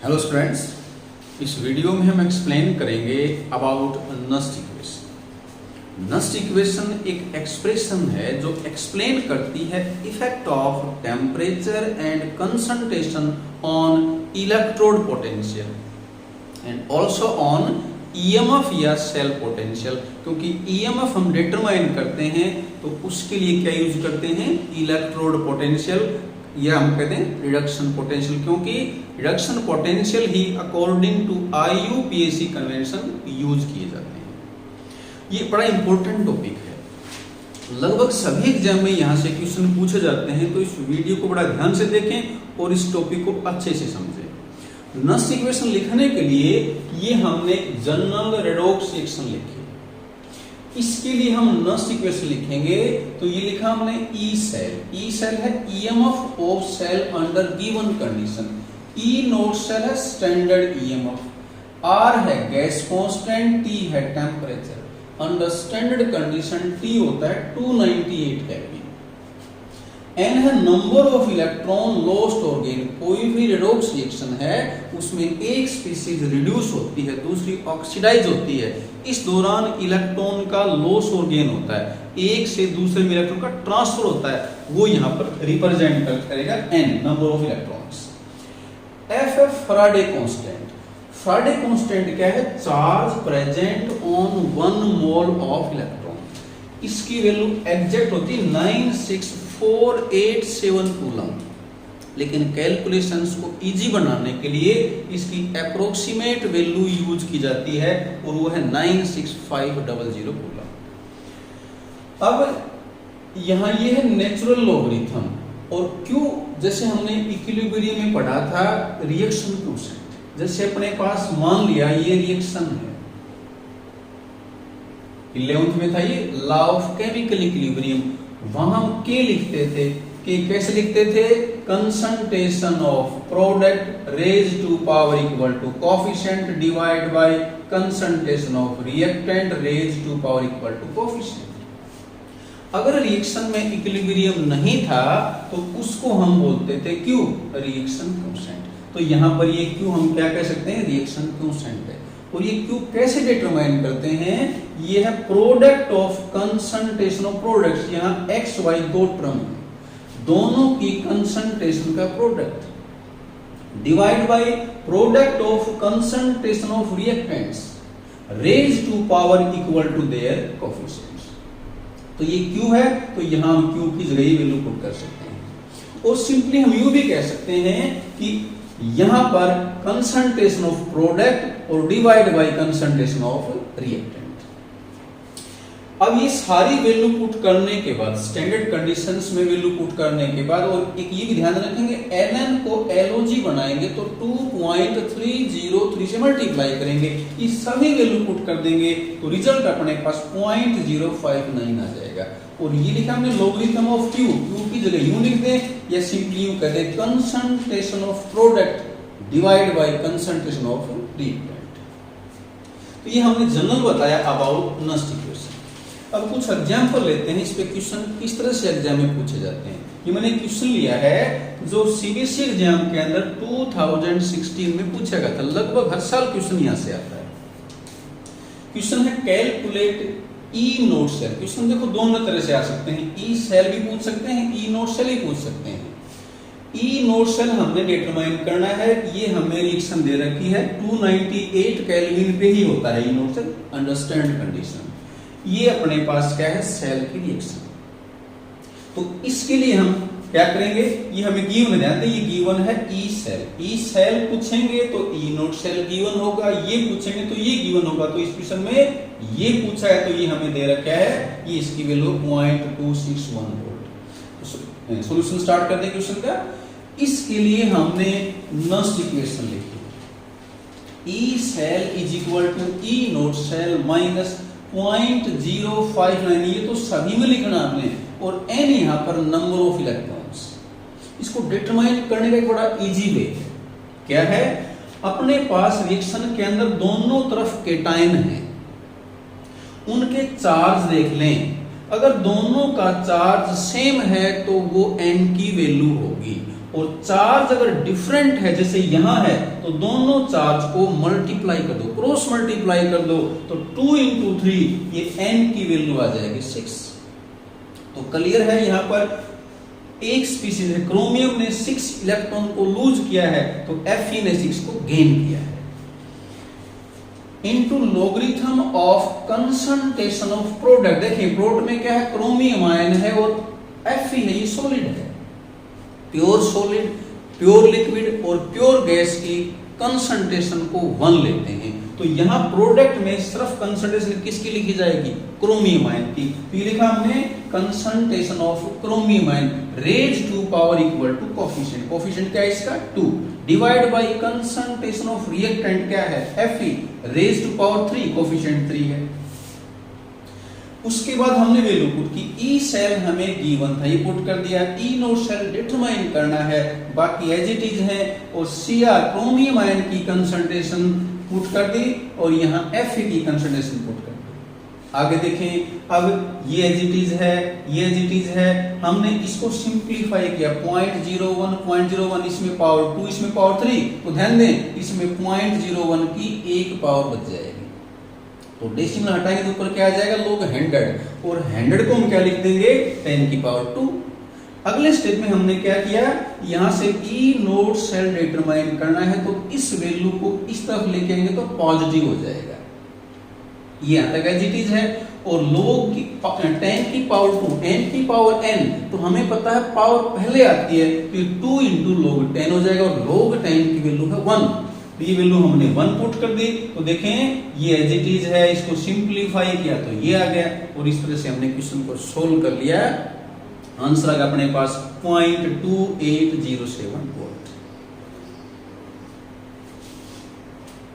Hello students, इस video में हम एक्सप्लेन करेंगे about Nernst equation. Nernst equation एक एक्सप्रेशन है जो एक्सप्लेन करती है effect of temperature and concentration on electrode potential and also on EMF या सेल पोटेंशियल। क्योंकि ईएमएफ हम डिटरमाइन करते हैं तो उसके लिए क्या यूज करते हैं, इलेक्ट्रोड पोटेंशियल या हम कहते हैं रिडक्शन पोटेंशियल, क्योंकि रिडक्शन पोटेंशियल ही according to IUPAC convention use किए जाते हैं। ये बड़ा इंपॉर्टेंट टॉपिक है, लगभग सभी एग्जाम में यहाँ से क्वेश्चन पूछे जाते हैं, तो इस वीडियो को बड़ा ध्यान से देखें और इस टॉपिक को अच्छे से समझें। नस्ट इक्वेशन लिखने के लिए ये हमने जनरल रेडॉक्स रिएक्शन लिखी, इसके लिए हम नस्ट इक्वेशन लिखेंगे तो ये लिखा हमने ई सेल है EMF of cell under given condition, E naught cell है स्टैंडर्ड ईएमएफ, आर है गैस कांस्टेंट, टी है temperature. Under standard condition T होता है 298 केल्विन, एन है नंबर ऑफ इलेक्ट्रॉन लॉस्ट और गेन। कोई भी रेडॉक्स रिएक्शन है उसमें एक स्पीशीज रिड्यूस होती है, दूसरी ऑक्सीडाइज होती है, इस दौरान इलेक्ट्रॉन का लॉस और गेन होता है, एक से दूसरे में इलेक्ट्रॉन का ट्रांसफर होता है, वो यहाँ पर रिप्रेजेंट करेगा N, number of electrons. F है फैराडे कांस्टेंट। फैराडे कांस्टेंट क्या है, charge present on 1 mole of electron. इसकी वैल्यू एग्जैक्ट होती है 96487 कूलम, लेकिन कैलकुलेशंस को इजी बनाने के लिए इसकी अप्रोक्सीमेट वैल्यू यूज की जाती है और वो है 96500 कूलम। अब यहाँ ये है नेचुरल लॉगरिथम, और क्यों, जैसे हमने इक्विलिब्रियम में पढ़ा था रिएक्शन कोएफिशिएंट, जैसे अपने पास मान लिया ये रिएक्शन है, 11th में था ये लॉ ऑफ केमिकल इक्विलिब्रियम, वहां हम के लिखते थे कि कैसे लिखते थे, concentration of product raise to power equal to coefficient divide by concentration of reactant raise to power equal to coefficient. अगर रिएक्शन में इक्विलिब्रियम नहीं था तो उसको हम बोलते थे क्यू, रिएक्शन कोएफिशिएंट। तो यहाँ पर ये क्यू हम क्या कह सकते हैं, रिएक्शन कोएफिशिएंट है। और ये क्यू कैसे डिटरमाइन करते हैं, ये है product of concentration of products, यहाँ एक्स वाई दो टर्म है, दोनों की कंसंट्रेशन का product divide by product of concentration of reactants raise to power equal to their coefficients. तो ये क्यू है, तो यहां हम क्यू की जगह वैल्यू पुट कर सकते हैं। और सिंपली हम यूं भी कह सकते हैं कि यहां पर कंसंट्रेशन ऑफ प्रोडक्ट और divide by concentration of reactant. अब ये सारी वैल्यू पुट करने के बाद, स्टैंडर्ड कंडीशंस में वैल्यू पुट करने के बाद, और एक ये भी ध्यान रखेंगे ln को LOG बनाएंगे तो 2.303 से मल्टीप्लाई करेंगे, ये सभी वैल्यू पुट कर देंगे तो रिजल्ट अपने पास 0.059 आ जाएगा। और ये लिखा हमने लॉगरिथम ऑफ क्यू, क्यू की जगह यूं लिख दें या सिंपली यूं कह दें concentration of product divide by concentration of reactant. तो ये हमने जनरल बताया अबाउट नस्ट इक्वेशन। अब कुछ एग्जाम्पल लेते हैं, इस पे क्वेश्चन किस तरह से एग्जाम में पूछे जाते हैं। ये मैंने क्वेश्चन लिया है जो सीबीएसई एग्जाम के अंदर 2016 में पूछा गया था, लगभग हर साल क्वेश्चन यहाँ से आता है। क्वेश्चन है calculate E naught cell. Question देखो दोनों तरह से आ सकते हैं, ई सेल भी पूछ सकते हैं, ई नोट सेल भी पूछ सकते हैं। ई नोट सेल हमने डिटरमाइन करना है, ये हमें रिएक्शन दे रखी है 298 केल्विन पे ही होता है E naught cell under standard condition. ये अपने पास क्या है, सेल की रिएक्शन। तो इसके लिए हम क्या करेंगे, ये हमें गिवन ध्यान दें, ये गिवन है ई सेल। ई सेल पूछेंगे तो ई नोट सेल गिवन होगा, ये पूछेंगे तो ये गिवन होगा। तो इस क्वेश्चन में ये पूछा है तो ये हमें दे रखा है, ये इसकी वैल्यू 0.261 वोल्ट। सॉल्यूशन स्टार्ट करते हैं क्वेश्चन का। इसके लिए हमने नस्ट इक्वेशन लिखी, E cell is equal to E naught cell minus 0.059, ये तो सभी में लिखना आपने, और n यहाँ पर नंबर ऑफ इलेक्ट्रॉन्स। इसको डिटरमाइन करने का एक बड़ा इजी वे है, क्या है, अपने पास रिएक्शन के अंदर दोनों तरफ केटायन है, उनके चार्ज देख लें, अगर दोनों का चार्ज सेम है तो वो n की वैल्यू होगी, और चार्ज अगर डिफरेंट है जैसे यहां है तो दोनों चार्ज को मल्टीप्लाई कर दो, क्रॉस मल्टीप्लाई कर दो, तो 2 into 3 ये n की वैल्यू आ जाएगी 6। तो क्लियर है, यहां पर एक स्पीशीज है क्रोमियम ने 6 इलेक्ट्रॉन को लूज किया है तो Fe ने 6 को गेन किया है। Into logarithm of concentration of product, देखिए प्रोडक्ट में क्या है, क्रोमियम आयन है और Fe है, ये सॉलिड है। प्योर सॉलिड, प्योर लिक्विड और प्योर गैस की कंसंट्रेशन को 1 लेते हैं, तो यहां प्रोडक्ट में सिर्फ कंसंट्रेशन किसकी लिखी जाएगी, क्रोमियम आयन की। तो लिखा हमने concentration of chromium ion raise to power equal to coefficient, coefficient क्या है इसका 2, divide by concentration of reactant क्या है Fe raise to power 3, coefficient 3 है। उसके बाद हमने वैल्यू पुट की, ई सेल हमें गिवन था, ये पुट कर दिया, ई नोट सेल डिटरमाइन करना है, बाकी एज इट इज है, और Cr क्रोमियम आयन की कंसंट्रेशन पुट कर दी और यहाँ Fe की कंसंट्रेशन पुट कर दी। आगे देखें, अब ये एज इट इज है, ये एज इट इज है, हमने इसको सिंप्लीफाई किया, 0.01 इसमें पावर 2, इसमें पावर 3, तो ध्यान दें इसमें 0.01 की 1 पावर बच जाएगी, तो डेसिमल हटाएंगे तो ऊपर क्या आ जाएगा, log 100, और 100 को हम क्या लिख देंगे 10 की पावर 2। अगले स्टेप में हमने क्या किया, यहां से ई नोड सेल डिटरमाइन करना है, तो इस वैल्यू को इस तरफ लेके आएंगे तो पॉजिटिव हो जाएगा, ये यहां तक एज इट इज है, और log की 10 की पावर 2, n की पावर n, तो हमें पता है पावर पहले आती है तो 2 into log 10 हो जाएगा, और log 10 की वैल्यू है 1, तो ये वैल्यू हमने 1 पुट कर दी, तो देखें ये एज इट इज है, इसको सिंप्लीफाई किया तो ये आ गया, और इस तरह से हमने क्वेश्चन को सोल्व कर लिया। आंसर आ गया अपने पास 0.2807 वोल्ट।